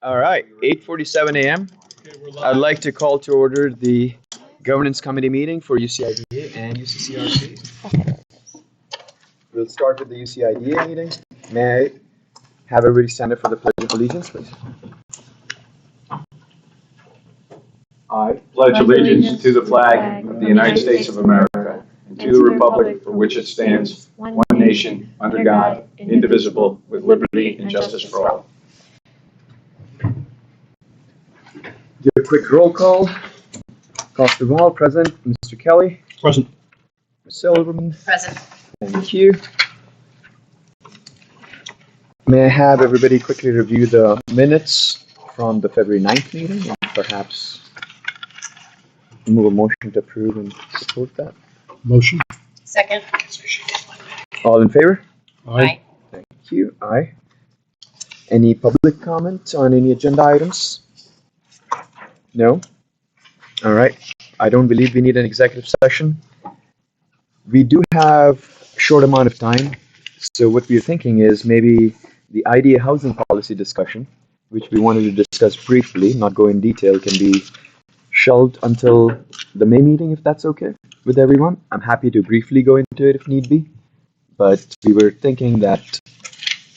All right, 8:47 a.m. I'd like to call to order the governance committee meeting for UCIDA and UCCRC. We'll start with the UCIDA meeting. May I have everybody stand up for the Pledge of Allegiance, please? I pledge allegiance to the flag of the United States of America and to the republic for which it stands, one nation, under God, indivisible, with liberty and justice for all. Do a quick roll call. Costa Wall, present. Mr. Kelly. Present. Ms. Silverman. Present. Thank you. May I have everybody quickly review the minutes from the February 9th meeting and perhaps move a motion to approve and support that? Motion. Second. All in favor? Aye. Thank you. Aye. Any public comment on any agenda items? No? All right. I don't believe we need an executive session. We do have a short amount of time. So what we're thinking is maybe the IDA housing policy discussion, which we wanted to discuss briefly, not go in detail, can be shelved until the May meeting, if that's okay with everyone. I'm happy to briefly go into it if need be. But we were thinking that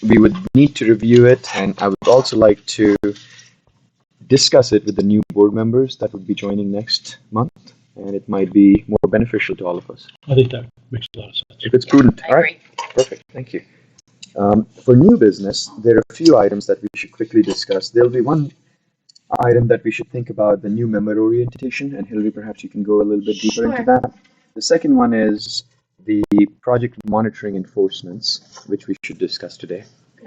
we would need to review it, and I would also like to discuss it with the new board members that would be joining next month, and it might be more beneficial to all of us. I think that makes a lot of sense. If it's prudent. I All right. agree. Perfect. Thank you. For new business, there are a few items that we should quickly discuss. There'll be one item that we should think about, the new member orientation, and Hillary, perhaps you can go a little bit deeper into that. The second one is the project monitoring enforcements, which we should discuss today.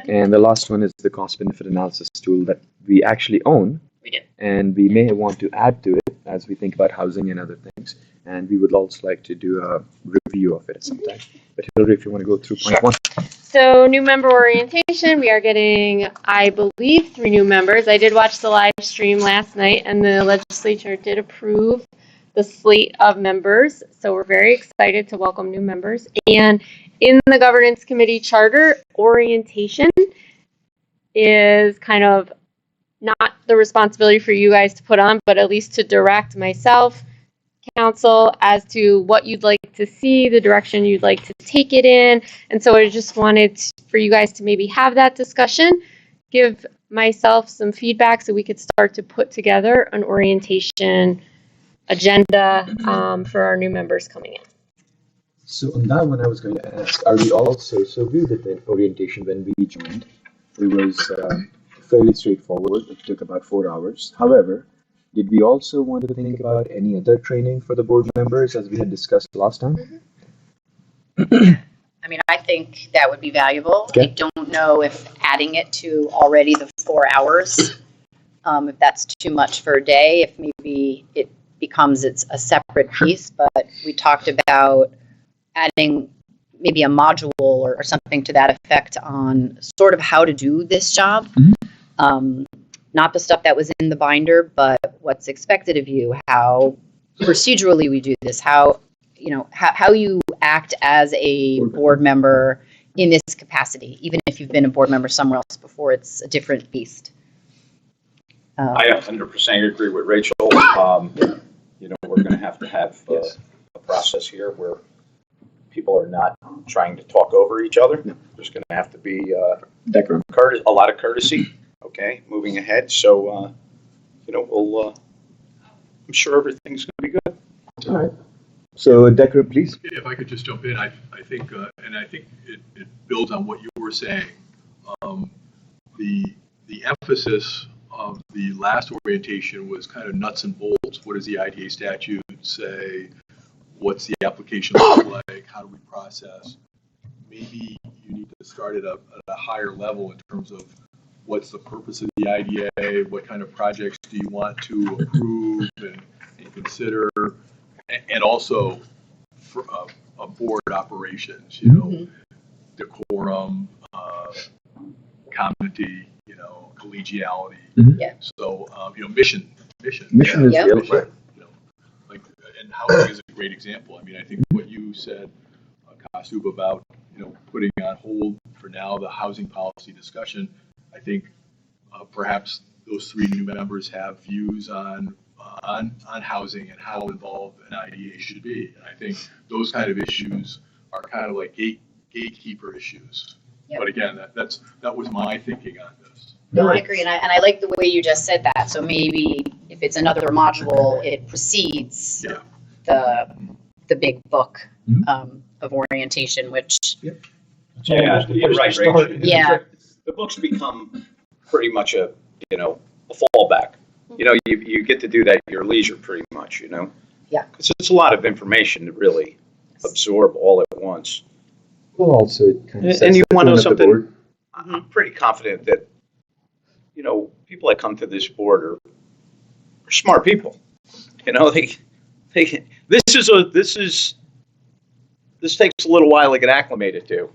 And the last one is the cost-benefit analysis tool that we actually own. We do. And we may want to add to it as we think about housing and other things. And we would also like to do a review of it at some time. But Hillary, if you want to go through point one. So new member orientation, we are getting, I believe, 3 new members. I did watch the live stream last night, and the legislature did approve the slate of members. So we're very excited to welcome new members. And in the governance committee charter, orientation is kind of not the responsibility for you guys to put on, but at least to direct myself, council, as to what you'd like to see, the direction you'd like to take it in. And so I just wanted for you guys to maybe have that discussion, give myself some feedback so we could start to put together an orientation agenda for our new members coming in. So on that one, I was going to ask, are we also, so we did the orientation when we joined. It was fairly straightforward. It took about 4 hours. However, did we also want to think about any other training for the board members as we had discussed last time? I mean, I think that would be valuable. Okay. I don't know if adding it to already the 4 hours, if that's too much for a day, if maybe it becomes it's a separate piece, but we talked about adding maybe a module or something to that effect on sort of how to do this job. Not the stuff that was in the binder, but what's expected of you, how procedurally we do this, how you act as a board member in this capacity, even if you've been a board member somewhere else before, it's a different beast. I 100% agree with Rachel. We're going to have a process here where people are not trying to talk over each other. There's going to have to be a lot of courtesy. Okay, moving ahead. So, we'll. I'm sure everything's going to be good. All right. So, Decker, please. If I could just jump in, I think, and I think it builds on what you were saying. The emphasis of the last orientation was kind of nuts and bolts. What does the IDA statute say? What's the application look like? How do we process? Maybe you need to start at a higher level in terms of what's the purpose of the IDA, what kind of projects do you want to approve and consider, and also for board operations, decorum, comity, collegiality. Yeah. So, mission. Mission is the other part. And housing is a great example. I mean, I think what you said, Kasub, about putting on hold for now the housing policy discussion. I think perhaps those 3 new members have views on housing and how involved an IDA should be. And I think those kind of issues are kind of like gatekeeper issues. Yep. But again, that was my thinking on this. No, I agree, and I like the way you just said that. So maybe if it's another module, it precedes the big book of orientation, which Yeah, you're right, Rachel. Yeah. The books become pretty much a fallback. You get to do that at your leisure pretty much, Yeah. Because it's a lot of information to really absorb all at once. Well, also it kind of And you want to know of the something? board. I'm pretty confident that, people that come to this board are smart people. This takes a little while to get acclimated to,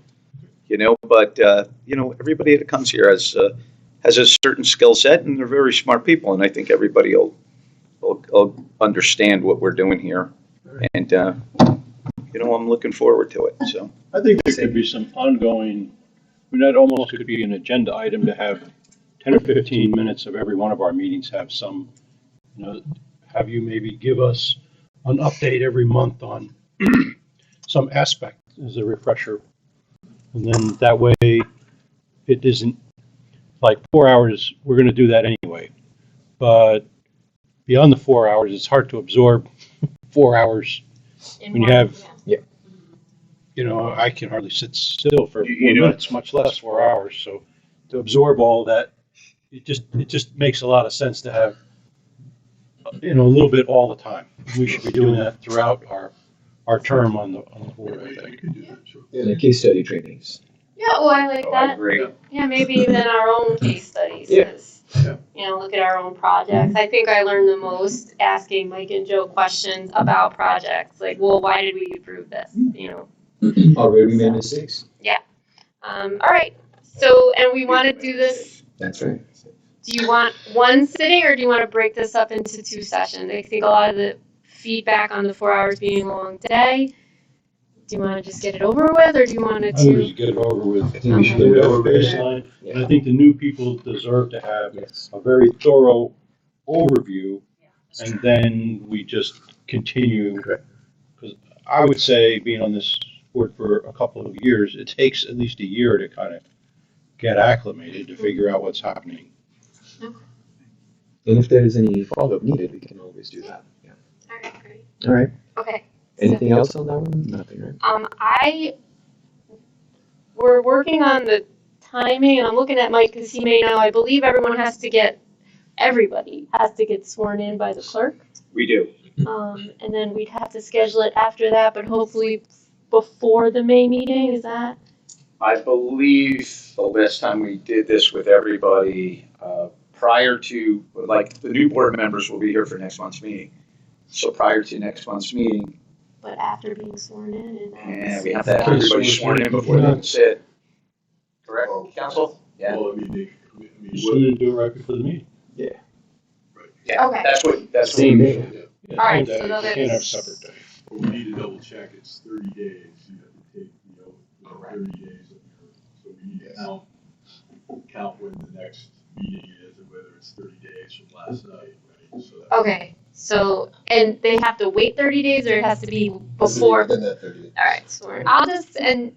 but everybody that comes here has a certain skill set, and they're very smart people, and I think everybody will understand what we're doing here, and I'm looking forward to it. So I think there could be some ongoing, that almost could be an agenda item to have 10 or 15 minutes of every one of our meetings have some, have you maybe give us an update every month on some aspect as a refresher. And then that way it isn't like 4 hours, we're going to do that anyway. But beyond the 4 hours, it's hard to absorb 4 hours when you have, I can hardly sit still for 4 minutes, much less 4 hours. So to absorb all that, it just makes a lot of sense to have, a little bit all the time. We should be doing that throughout our term on the board, I think. And the case study trainings. Yeah, well, I like I that. agree. Yeah, maybe even our own case studies. Yeah. 'Cause, look at our own projects. I think I learned the most asking Mike and Joe questions about projects. Like, well, why did we approve this? Already we made mistakes. All right. So, and we want to do this. That's right. Do you want one sitting, or do you want to break this up into 2 sessions? I think a lot of the feedback on the 4 hours being a long day. Do you want to just get it over with, or do you want to? I think we should get it over with. I think we should We do it have a over. baseline, and I think the new people deserve to have Yes. a very thorough overview, and then we just continue. Correct. Because I would say, being on this board for a couple of years, it takes at least a year to kind of get acclimated to figure out what's happening. And if there is any follow-up needed, we can always do that. Yeah. All right, great. All right. Okay. Anything else on that one? Nothing, right? We're working on the timing, and I'm looking at Mike because he may know. I believe everybody has to get sworn in by the clerk. We do. And then we'd have to schedule it after that, but hopefully before the May meeting. Is that? I believe the last time we did this with everybody, prior to, the new board members will be here for next month's meeting. So prior to next month's meeting, But after being sworn in, and we have to have everybody sworn in before they can sit. Correct, council? Yeah. Well, You still didn't do it right before the meeting. Yeah, Okay. that's Same what, day. Yeah, All right, that- so you that's- can't have separate days. But we need to double check, it's 30 days, you have to take, 30 days of your, so we need to count when the next meeting is, and whether it's 30 days from last night, right? So that- okay. So, and they have to wait 30 days, or it has to be before. Within that 30 days. All right, sworn. I'll just and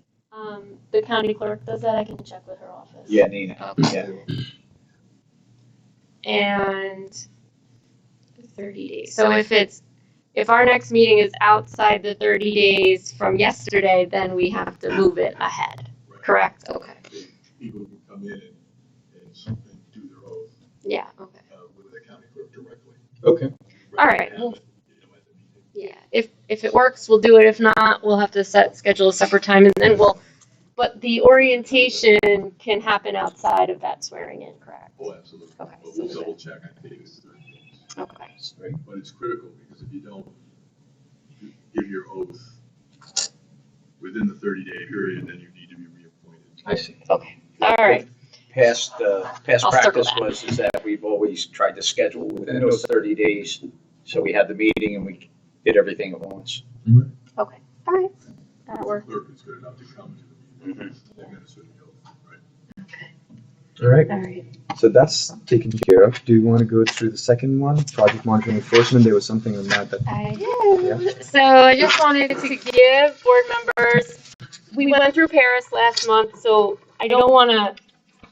the county clerk does that. I can check with her office. yeah, Nina, Okay. yeah. And 30 days. So if our next meeting is outside the 30 days from yesterday, then we have to move it ahead. Right. Correct? Okay. People can come in and do their oath Yeah, okay. with the county clerk directly. Okay. All right. At the meeting. Yeah. If it works, we'll do it. If not, we'll have to schedule a separate time, and then but the orientation can happen outside of that swearing in, correct? Oh, absolutely. Okay, But so we'll we- double check, I think it's 30 days. Okay. But it's critical, because if you don't give your oath within the 30-day period, then you need to be reappointed. I see. Okay. All right. Past I'll circle practice that. is that we've always tried to schedule within those 30 days, so we had the meeting and we did everything at once. Okay. All right. That works. Clerk is good enough to come to the meeting, administer the oath, right? All right. All right. So that's taken care of. Do you want to go through the second one, project monitoring enforcement? There was something on that. I do. So I just wanted to give board members, we went through Paris last month, so I don't want to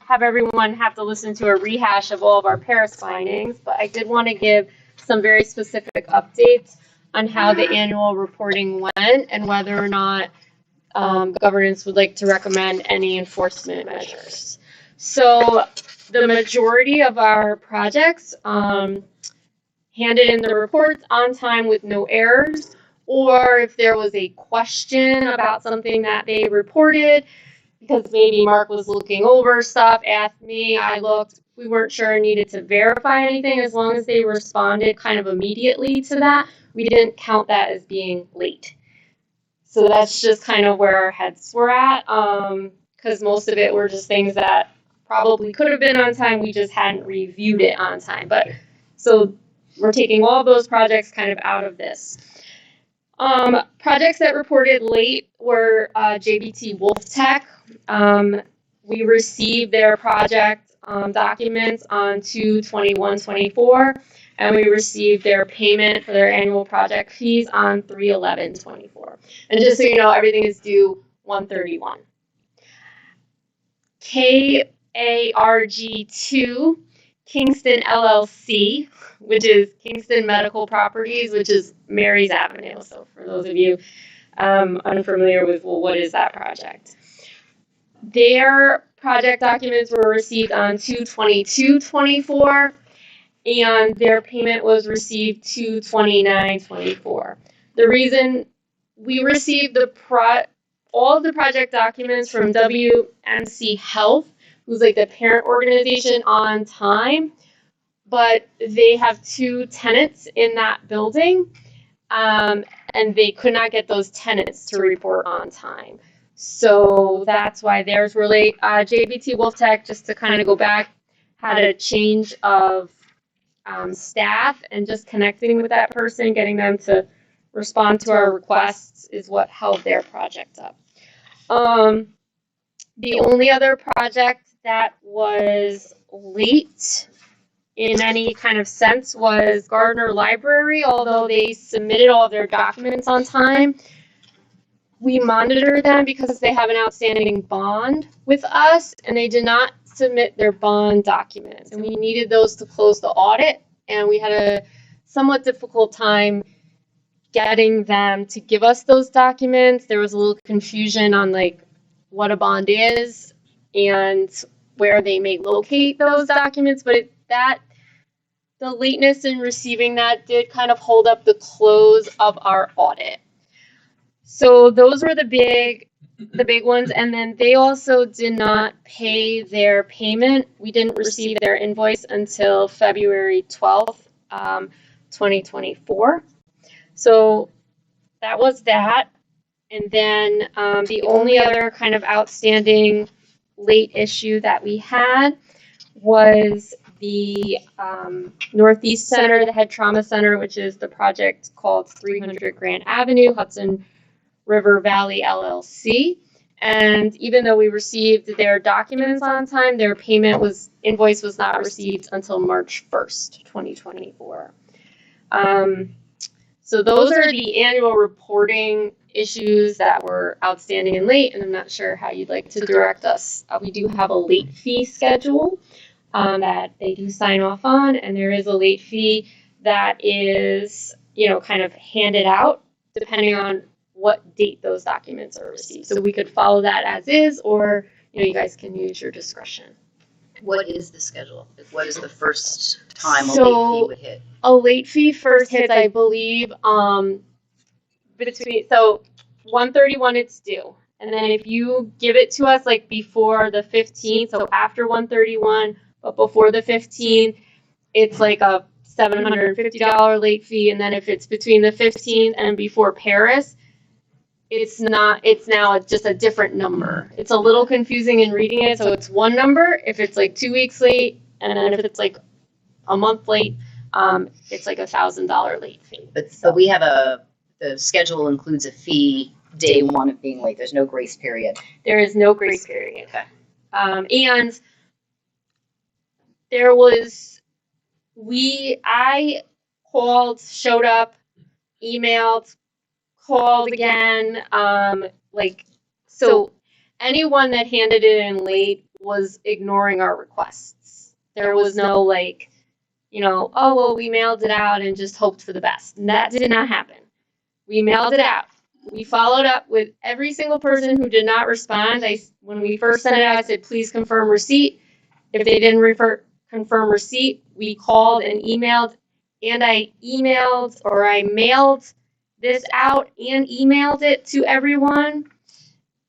have everyone have to listen to a rehash of all of our Paris findings, but I did want to give some very specific updates on how the annual reporting went and whether or not governance would like to recommend any enforcement measures. So the majority of our projects handed in the reports on time with no errors, or if there was a question about something that they reported, because maybe Mark was looking over stuff, asked me, I looked, we weren't sure, needed to verify anything, as long as they responded kind of immediately to that, we didn't count that as being late. So that's just kind of where our heads were at, because most of it were just things that probably could have been on time, we just hadn't reviewed it on time. But so we're taking all of those projects kind of out of this. Projects that reported late were JBT Wolf Tech. We received their project documents on 2/21/24, and we received their payment for their annual project fees on 3/11/24. And just so you know, everything is due 1/31. KARG2 Kingston LLC, which is Kingston Medical Properties, which is Mary's Avenue. So for those of you unfamiliar with, well, what is that project? Their project documents were received on 2/22/24, and their payment was received 2/29/24. The reason we received all of the project documents from WMC Health, who's like the parent organization, on time, but they have 2 tenants in that building, and they could not get those tenants to report on time. So that's why theirs were late. JBT Wolf Tech, just to kind of go back, had a change of staff, and just connecting with that person, getting them to respond to our requests is what held their project up. The only other project that was late in any kind of sense was Gardner Library. Although they submitted all of their documents on time, we monitor them because they have an outstanding bond with us, and they did not submit their bond documents, and we needed those to close the audit, and we had a somewhat difficult time getting them to give us those documents. There was a little confusion on like what a bond is and where they may locate those documents, but the lateness in receiving that did kind of hold up the close of our audit. So those were the big ones, and then they also did not pay their payment. We didn't receive their invoice until February 12th, 2024. So that was that. And then the only other kind of outstanding late issue that we had was the Northeast Center, the Head Trauma Center, which is the project called 300 Grant Avenue, Hudson River Valley LLC. And even though we received their documents on time, their invoice was not received until March 1st, 2024. So those are the annual reporting issues that were outstanding and late, and I'm not sure how you'd like to direct us. We do have a late fee schedule that they do sign off on, and there is a late fee that is, kind of handed out depending on what date those documents are received. So we could follow that as is, or you guys can use your discretion. What is the schedule? What is the first time a late fee would hit? A late fee first hits, I believe, so 1/31 it's due. And then if you give it to us like before the 15th, so after 1/31, but before the 15th, it's like a $750 late fee. And then if it's between the 15th and before Paris, it's now just a different number. It's a little confusing in reading it. So it's one number if it's like 2 weeks late, and then if it's like a month late, it's like $1,000 late fee. But we have the schedule includes a fee day one of being late. There's no grace period. There is no grace period. Okay. And there was, I called, showed up, emailed, called again, so anyone that handed it in late was ignoring our requests. There was no oh, well, we mailed it out and just hoped for the best. And that did not happen. We mailed it out. We followed up with every single person who did not respond. When we first sent it out, I said, please confirm receipt. If they didn't confirm receipt, we called and emailed, and I mailed this out and emailed it to everyone.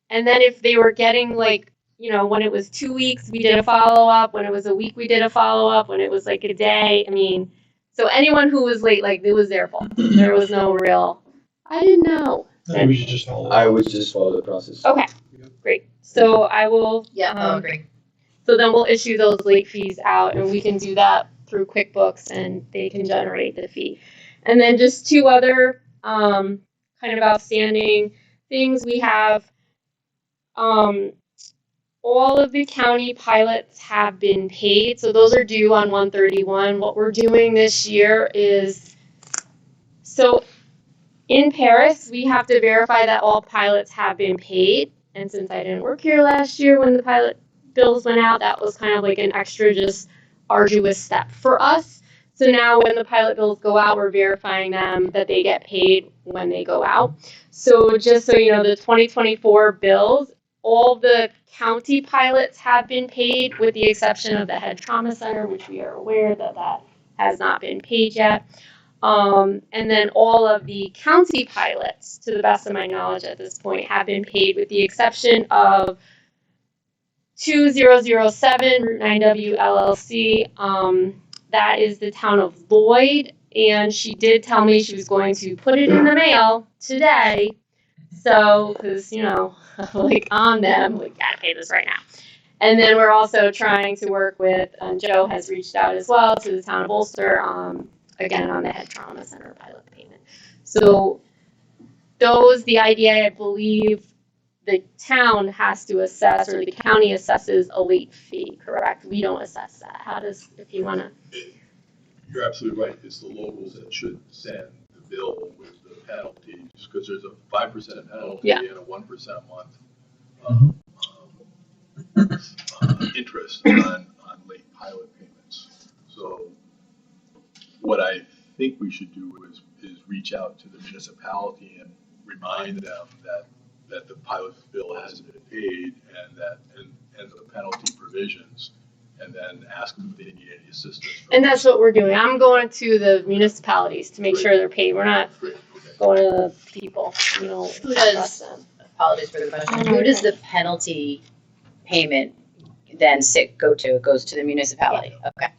And then if they were getting when it was 2 weeks, we did a follow-up. When it was a week, we did a follow-up. When it was a day, so anyone who was late, it was their fault. There was no real, I didn't know. We should just follow. I would just follow the process. Okay, great. So I will. Yeah, I'll agree. So then we'll issue those late fees out, and we can do that through QuickBooks, and they can generate the fee. And then just two other kind of outstanding things we have. All of the county pilots have been paid, so those are due on 1/31. What we're doing this year is, so in Paris, we have to verify that all pilots have been paid. And since I didn't work here last year when the pilot bills went out, that was kind of an extra just arduous step for us. So now when the pilot bills go out, we're verifying them that they get paid when they go out. So just so you know, the 2024 bills, all the county pilots have been paid with the exception of the head trauma center, which we are aware that has not been paid yet. And then all of the county pilots, to the best of my knowledge at this point, have been paid with the exception of 2007 Route 9W LLC. That is the town of Lloyd, and she did tell me she was going to put it in the mail today. So, because, on them, we gotta pay this right now. And then we're also trying to work with, Joe has reached out as well to the town of Ulster, again, on the head trauma center pilot payment. So the IDA, I believe the town has to assess, or the county assesses a late fee, correct? We don't assess that. How does, if you want to? You're absolutely right. It's the locals that should send the bill with the penalties, because there's a 5% penalty and a 1% a month interest on late pilot payments. So what I think we should do is reach out to the municipality and remind them that the pilot bill hasn't been paid and the penalty provisions, and then ask them if they need any assistance. And that's what we're doing. I'm going to the municipalities to make sure they're paid. We're not going to the people. Who does, apologies for the question, who does the penalty payment then go to? It goes to the municipality. Okay.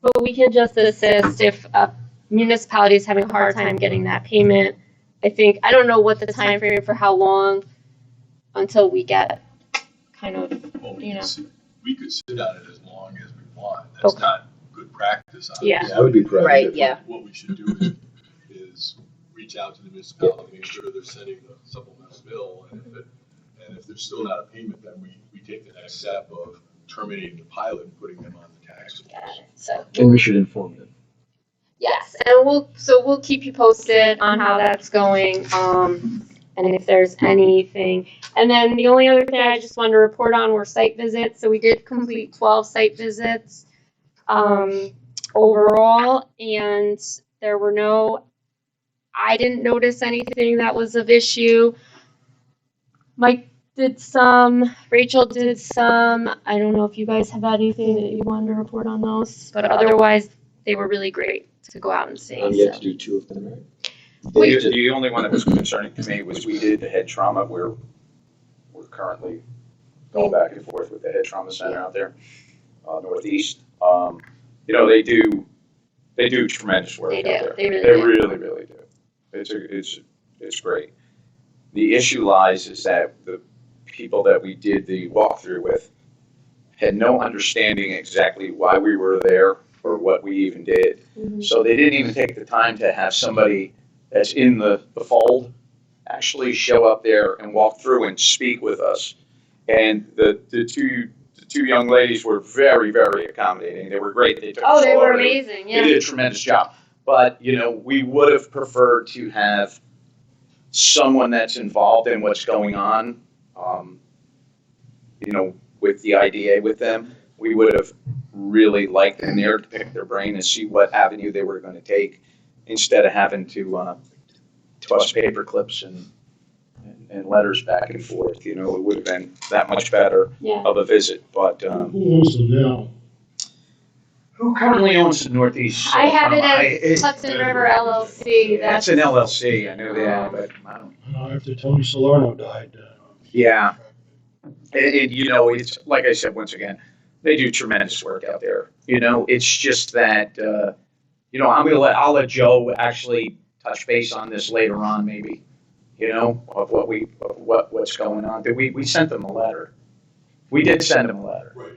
But we can just assist if a municipality is having a hard time getting that payment. I don't know what the time frame for how long until we get kind of, We could sit on it as long as we want. That's not good practice. Yeah. That would be correct. Right, yeah. What we should do is reach out to the municipality, make sure they're sending the supplemental bill, and if there's still not a payment, then we take the next step of terminating the pilot and putting them on the tax rolls. So And we should inform them. yes, and we'll keep you posted on how that's going, and if there's anything. And then the only other thing I just wanted to report on were site visits. So we did complete 12 site visits overall, and there were I didn't notice anything that was of issue. Mike did some, Rachel did some. I don't know if you guys have anything that you wanted to report on those, but otherwise they were really great to go out and see. I'm yet to do 2 of them, right? The only one that was concerning to me was we did the head trauma. We're currently going back and forth with the head trauma center out there, Northeast. They do tremendous work They do. out there. They really They do. really, really do. It's great. The issue lies is that the people that we did the walkthrough with had no understanding exactly why we were there or what we even did. Mhm. So they didn't even take the time to have somebody that's in the fold actually show up there and walk through and speak with us. And the two young ladies were very, very accommodating. They were great. They took Oh, us they all were over. amazing, They yeah. did a tremendous job. But, we would have preferred to have someone that's involved in what's going on, with the IDA with them. We would have really liked them there to pick their brain and see what avenue they were going to take instead of having to toss paper clips and letters back and forth. It would have been that much better Yeah. of a visit. But Who owns them now? who currently owns the Northeast? I have it as Hudson River LLC. That's an LLC. I know that, but I don't. After Tony Salerno died. Yeah. It's like I said, once again, they do tremendous work out there. It's just that, I'll let Joe actually touch base on this later on, maybe, of what's going on. We sent them a letter. We did send them a letter. Right.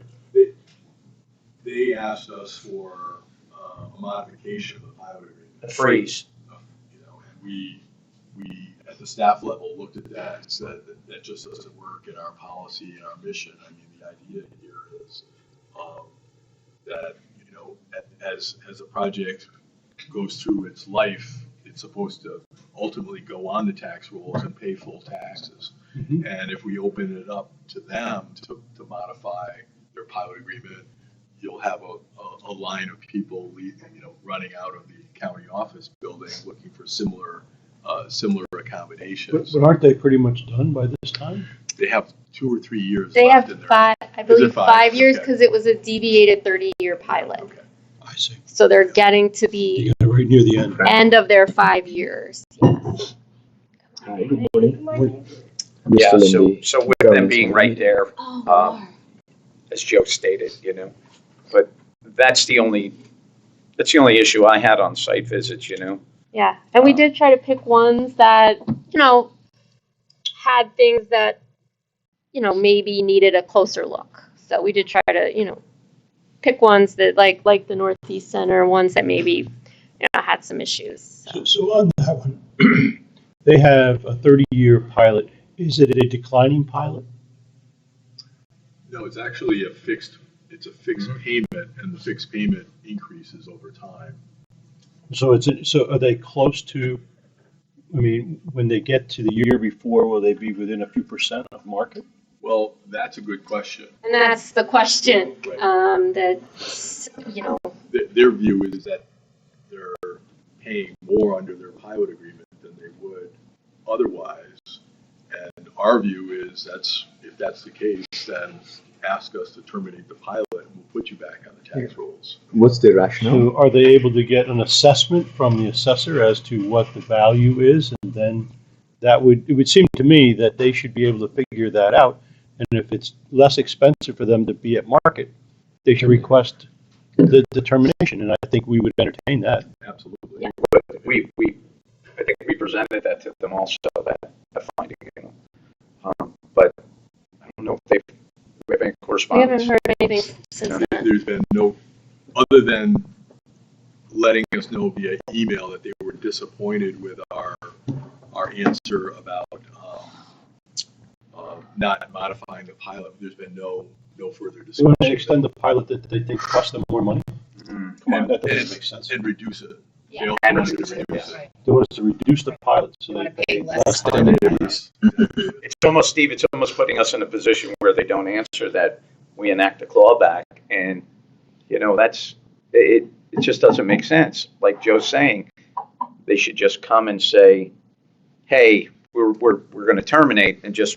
They asked us for a modification of the pilot agreement. A freeze. And we at the staff level looked at that and said that just doesn't work in our policy and our mission. I mean, the idea here is that as a project goes through its life, it's supposed to ultimately go on the tax rolls and pay full taxes. Mhm. And if we open it up to them to modify their pilot agreement, you'll have a line of people running out of the county office building looking for similar accommodations. But aren't they pretty much done by this time? They have 2 or 3 years They left have in there. 5, I believe, five? 5 years Okay. because it was a deviated 30-year pilot. Okay. I see. So they're getting to You the got it right near the end. end of their 5 years. Hi, good morning. Yeah, Mr. so, Lindy. so with them being right there, Oh, as Joe stated, but that's the only issue I had on site visits, yeah. And we did try to pick ones that, had things that, maybe needed a closer look. So we did try to, pick ones that like the Northeast Center, ones that maybe, had some issues. So. So on that one, they have a 30-year pilot. Is it a declining pilot? No, it's actually a fixed payment, and the fixed payment increases over time. So are they close to, when they get to the year before, will they be within a few percent of market? Well, that's a good question. And that's the question, Right. Their view is that they're paying more under their pilot agreement than they would otherwise. And our view is if that's the case, then ask us to terminate the pilot and we'll put you back on the tax rolls. What's the rationale? So are they able to get an assessment from the assessor as to what the value is? And then it would seem to me that they should be able to figure that out. And if it's less expensive for them to be at market, they should request the determination. And I think we would entertain that. Absolutely. Yeah. But I think we presented that to them also, that finding, but I don't know if we have any We correspondence. haven't heard anything since then. There's been no, other than letting us know via email that they were disappointed with our answer about not modifying the pilot. There's been no further They discussion. want to extend the pilot that they think costs them more money? Mhm. Come on, that doesn't And- make sense. And reduce it. Yeah. They also And wanted to reduce it, reduce yeah. it. They want us to reduce the pilot so You wanna they pay pay less. less Than it is. It's almost, Steve, it's almost putting us in a position where they don't answer that we enact a clawback, and, it just doesn't make sense. Like Joe's saying, they should just come and say, hey, we're going to terminate, and just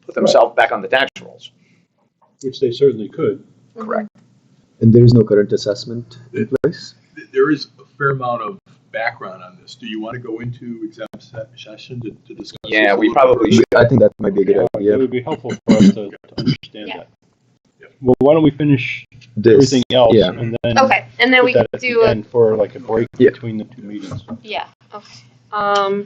put themselves back on the tax rolls. which they certainly could. Correct. And there is no current assessment in place? There is a fair amount of background on this. Do you want to go into exempt session to discuss? Yeah, this a we little probably further? should. I think that might be a good It idea. would be helpful for us to understand Yeah. that. Yeah. Well, why don't we finish This, everything else yeah. and then Okay, and then put we that could at do the a, end for like a break Yeah. between the two meetings. yeah, okay.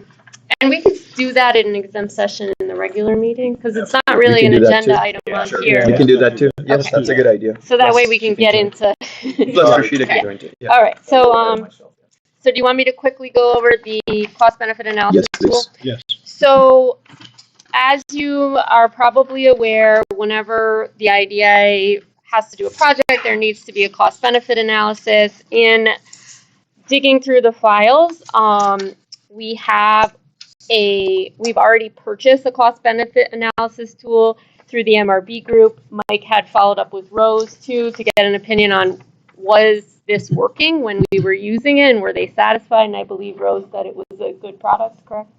And we could do that in an exempt session in the regular meeting, because it's not really can an do that agenda too. item Yeah, on sure. here. We can do that too. Yes, Okay. that's a good idea. So that way we Plus, can she get join. into. Plus, Rashida Okay. can join too. Yeah. All right, so, so do you want me to quickly go over the cost benefit analysis Yes, tool? please. Yes. So as you are probably aware, whenever the IDA has to do a project, there needs to be a cost-benefit analysis. In digging through the files, we've already purchased a cost-benefit analysis tool through the MRB group. Mike had followed up with Rose too to get an opinion on was this working when we were using it and were they satisfied? And I believe Rose said it was a good product, correct?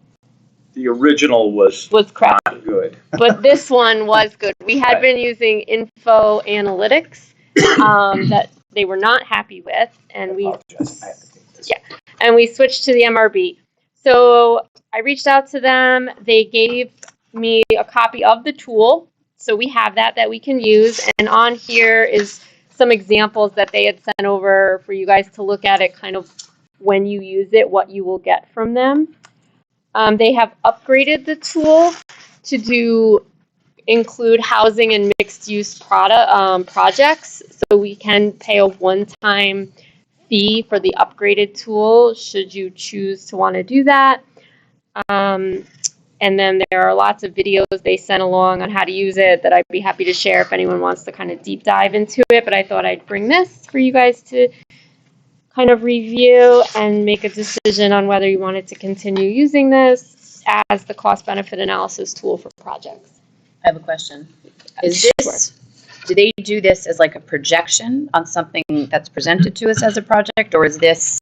The original was crap. not good. But this one was good. We had been using Info Analytics that they were not happy with, and we switched to the MRB. So I reached out to them. They gave me a copy of the tool, so we have that we can use. And on here is some examples that they had sent over for you guys to look at it, kind of when you use it, what you will get from them. They have upgraded the tool to include housing and mixed-use projects, so we can pay a one-time fee for the upgraded tool should you choose to want to do that. And then there are lots of videos they sent along on how to use it that I'd be happy to share if anyone wants to kind of deep dive into it, but I thought I'd bring this for you guys to kind of review and make a decision on whether you wanted to continue using this as the cost-benefit analysis tool for projects. I have a question. Do they do this as like a projection on something that's presented to us as a project, or is this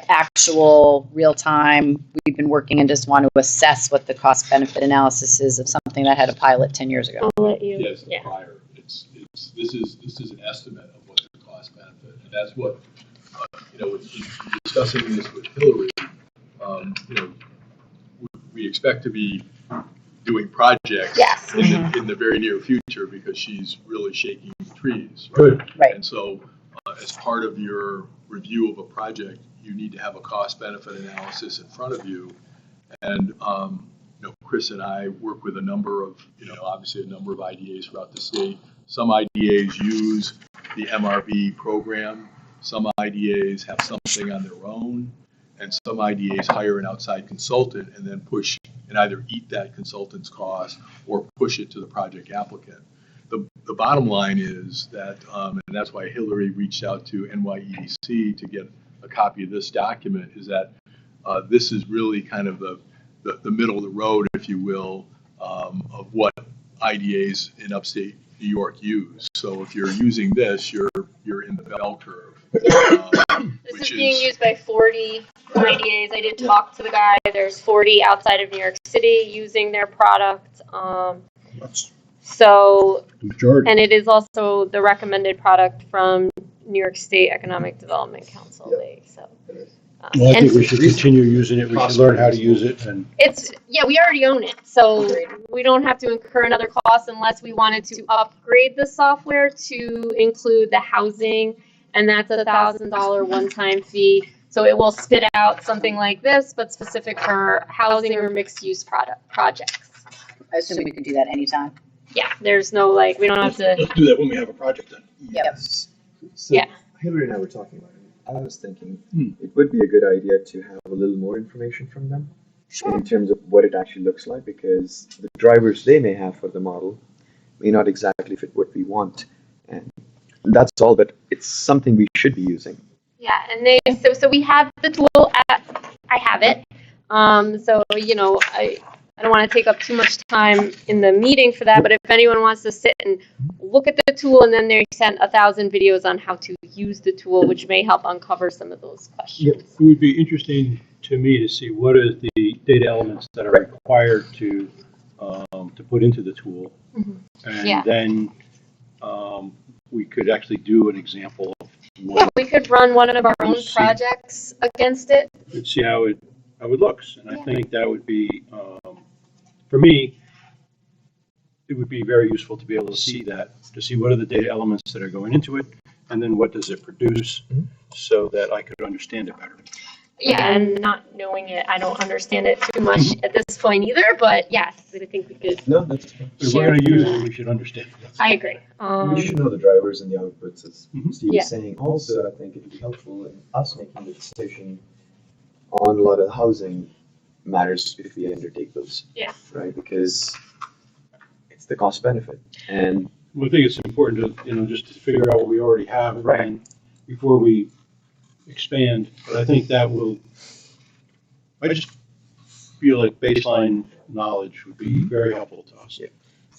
actual real-time, we've been working and just want to assess what the cost-benefit analysis is of something that had a pilot 10 years ago? I'll let you. Yes, prior. This is an estimate of what the cost benefit, and that's what in discussing this with Hillary. We expect to be doing projects in the very near future because she's really shaking trees. Right? Good. Right. And so, as part of your review of a project, you need to have a cost-benefit analysis in front of you. And Chris and I work with a number of, obviously a number of IDAs throughout the state. Some IDAs use the MRB program. Some IDAs have something on their own, and some IDAs hire an outside consultant and then push and either eat that consultant's cost or push it to the project applicant. The bottom line is that, and that's why Hillary reached out to NYEDC to get a copy of this document, is that this is really kind of the middle of the road, if you will, of what IDAs in upstate New York use. So if you're using this, you're in the bell curve. This is being used by 40 IDAs. I did talk to the guy. There's 40 outside of New York City using their product. So, Majority. and it is also the recommended product from New York State Economic Development Council. Well, I think we should continue using it. We should learn how to use it, and we already own it, so we don't have to incur another cost unless we wanted to upgrade the software to include the housing, and that's a $1,000 one-time fee. So it will spit out something like this, but specific for housing or mixed-use projects. I assume we could do that anytime. Yeah, there's no we don't have to. let's do that when we have a project done. Yes. So Yeah. Hillary and I were talking about it. I was thinking it would be a good idea to have a little more information from them in terms of what it actually looks like, because the drivers they may have for the model may not exactly fit what we want. And that's all, but it's something we should be using. Yeah, and so we have the tool. I have it. I don't want to take up too much time in the meeting for that, but if anyone wants to sit and look at the tool, and then they sent 1,000 videos on how to use the tool, which may help uncover some of those questions. It would be interesting to me to see what are the data elements that are required to put into the tool. And then we could actually do an example of we could run one of our own projects against it. and see how it looks. And I think that would be, for me, it would be very useful to be able to see that, to see what are the data elements that are going into it, and then what does it produce, so that I could understand it better. Yeah, and not knowing it, I don't understand it too much at this point either, but yes, I think we could. No, that's fine. If we're going to use it, we should understand it. I agree. We should know the drivers and the outputs, as Steve Yeah. was saying. Also, I think it would be helpful in us making the decision on a lot of housing matters if we undertake those. Yeah. Right, because it's the cost benefit. And Well, I think it's important to, just to figure out what we already have. Right. And before we expand, but I think that will, I just feel like baseline knowledge would be very helpful to us. Yeah.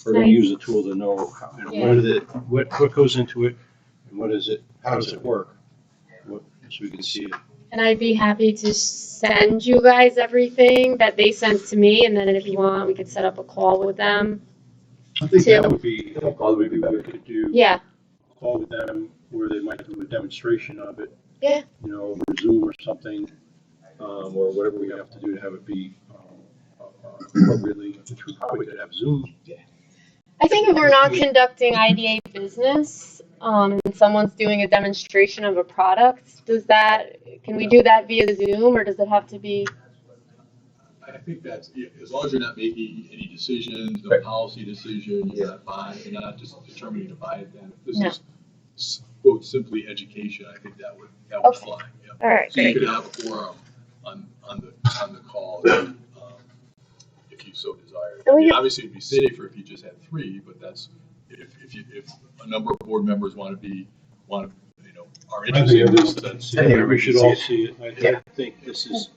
We're going to use the tool to know, Yeah. what goes into it, and what is it, how does it work? So we can see it. And I'd be happy to send you guys everything that they sent to me, and then if you want, we could set up a call with them. I think Two. that would be, maybe we could do Yeah, a call with them where they might do a demonstration of it. Yeah. Over Zoom or something, or whatever we have to do to have it be appropriately, which we probably could have Zoom. I think if we're not conducting IDA business, and someone's doing a demonstration of a product, can we do that via Zoom, or does it have to be? I think that's, as long as you're not making any decisions, no Right. policy decisions, you're not buying, you're not just determining to buy it then. If No. this is, quote, simply education, I think that would Okay. fly. Yeah. All right, So you great. could have a forum on the call, if you so desired. And I we mean, could- obviously, it'd be safer if you just had three, but that's, if a number of board members are I interested in think this, that's, then. we should all see it. I think this is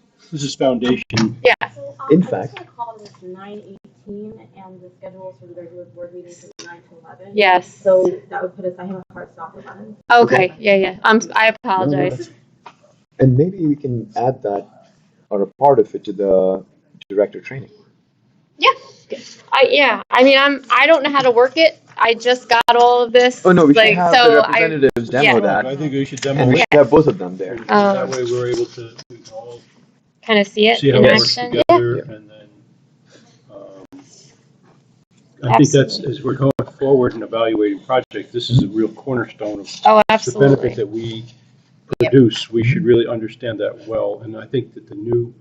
foundation. Yeah. So, In I fact- just want to call this 9:18, and the schedule for the regular board meetings is 9 to 11. Yes. So that would put us, I have a hard stop at 11. Okay, yeah. I apologize. And maybe we can add that or a part of it to the director training. I don't know how to work it. I just got all of this. Oh, no, we should like, have so the representatives demo yeah. that, I think we should and demo we it. should have both of them there. That way we're able to, we can all Kind of see it see how in it works action. Yeah. together, and then, I think that's, as we're going forward and evaluating project, this is a real cornerstone of Oh, the absolutely. benefit that we produce. We should really understand that well, and I think that the new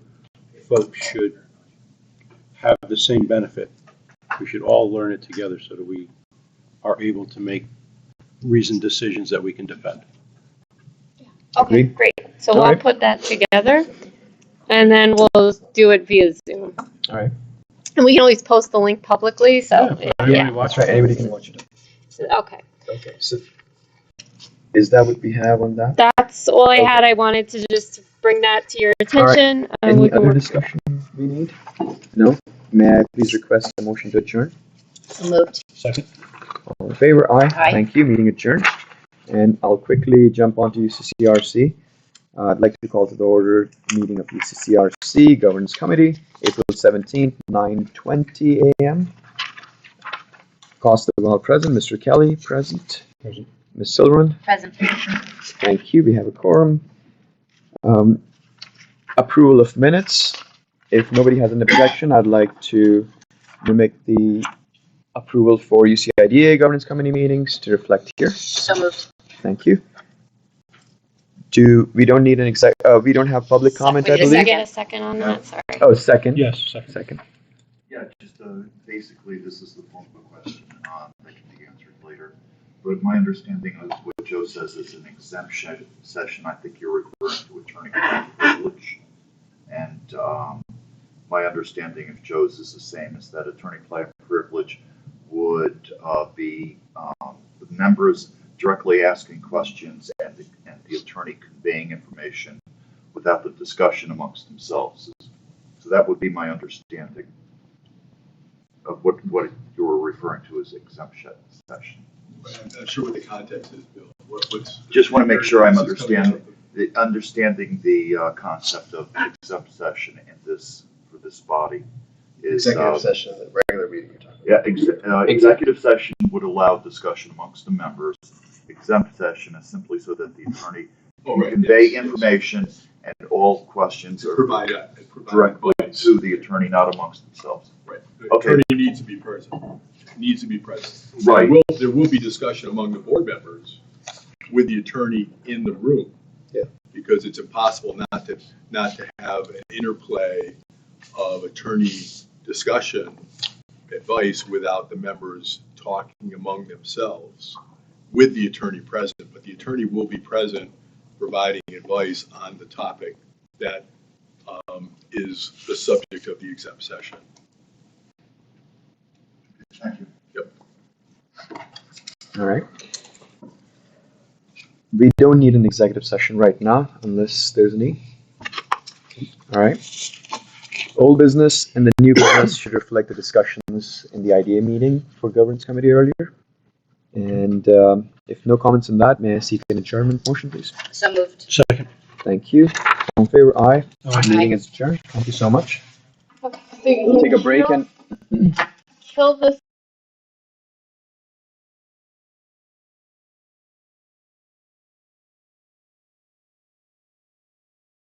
folks should have the same benefit. We should all learn it together so that we are able to make reasoned decisions that we can defend. Okay, Agreed. great. So All I'll right. put that together, and then we'll do it via Zoom. All right. And we can always post the link publicly. So Everybody yeah. watch That's right, anybody can watch it. Okay. Okay, so is that what we have on that? That's all I Okay. had. I wanted to just bring that to your attention. And we Any can other work. discussion we need? No? May I please request a motion to adjourn? So moved. Second. All in favor? Aye. Aye. Thank you, meeting adjourned. And I'll quickly jump onto UCCRC. I'd like to call to the order meeting of UCCRC Governance Committee, April 17th, 9:20 a.m. Costa present, Mr. Kelly present, Present. Ms. Silverman. Present. Thank you, we have a quorum. Approval of minutes. If nobody has an objection, I'd like to mimic the approval for UCIDA Governance Committee meetings to reflect here. So moved. Thank you. We don't need an we don't have public comment, I We need a believe? Get a second on that. Sorry. Oh, second? Yes, second. Second. Yeah, just basically, this is the form of a question that can be answered later. But my understanding of what Joe says is an exemption session. I think you're referring to attorney-client privilege. And my understanding of Joe's is the same, is that attorney-client privilege would be the members directly asking questions and the attorney conveying information without the discussion amongst themselves. So that would be my understanding of what you were referring to as exemption session. I'm not sure what the context is, Bill. What's Just want to make sure I'm this is coming understanding the concept of exempt session in this, for this body is. Executive session, the regular meeting you're talking Yeah, executive session would allow discussion amongst the members. Exempt session is simply so that the attorney Oh, can right, convey yes, yes. information and all questions To are provide directly advice. to the attorney, not amongst themselves. Right. The Okay. attorney needs to be present. Needs to be present. Right. There will be discussion among the board members with the attorney in the room. Yeah. Because it's impossible not to have an interplay of attorney discussion, advice without the members talking among themselves with the attorney present. But the attorney will be present providing advice on the topic that is the subject of the exempt session. Thank you. All right. We don't need an executive session right now unless there's a need. All right. Old business and the new business should reflect the discussions in the IDA meeting for governance committee earlier. And if no comments on that, may I seek an adjournment motion, please? So moved. Second. Thank you. All in favor, aye. Aye. Meeting is adjourned. Thank you so much. So you We'll take a break and kill this